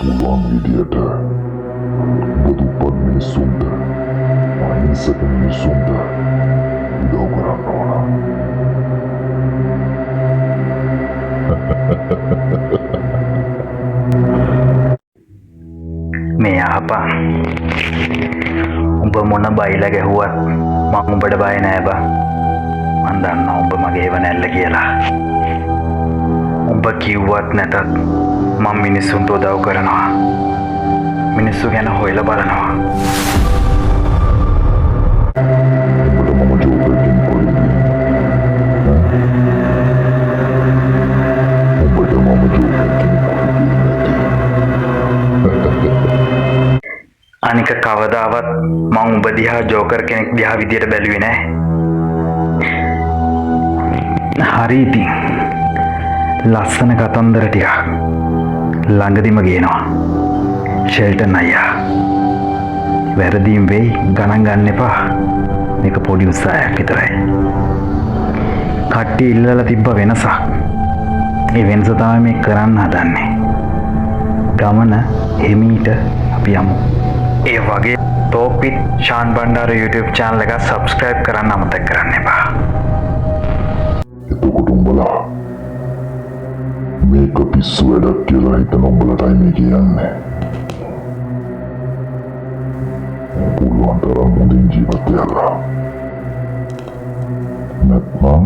පුළුවන් විදියට බුදුපත් මිනිසුන්ට අහිංසක මිනිසුන්ට උදව් කරන්න ඕන. මේ ආපා උඹ මොන බයිලා ගැහුවත් මම උඹට බය නෑ බා. මං දන්නවා උඹ මගේ වනැල්ල කියලා. උඹ කිව්වත් නැතත් මම මිනිස්සුන්ට උදව් කරනවා. මිනිස්සු ගැන හොයලා බලනවා. උඹට මම ජෝකර් කෙනෙකුයි. උඹට මම ජෝකර් කෙනෙකුයි. අනික කවදාවත් මං උඹ දිහා ජෝකර් කෙනෙක් දිහා විදියට බැලුවේ නෑ. හරි ඉතින් ලස්සන කතන්දර ටිකක් ළඟදිම ගේනවා. ෂෙල්ටන් අයියා වැරදීම් වෙයි ගණන් ගන්න එපා. මේක පොඩි උත්සාහයක් විතරයි. කට්ටිය ඉල්ලලා තිබ්බ වෙනසක්. ඒ වෙනස තමයි මේ කරන්න හදන්නේ. ගමන හිමීට අපි යමු. ඒ වගේ talk with Shan Bandara YouTube channel එක subscribe කරන්න අමතක කරන්න එපා. එතකොට උඹලා මේක පිස්සු වැඩක් කියලා හිතන උඹලටයි මේ කියන්නේ. පුළුවන් තරම් හොඳින් ජීවත් වෙලා. නැත්නම්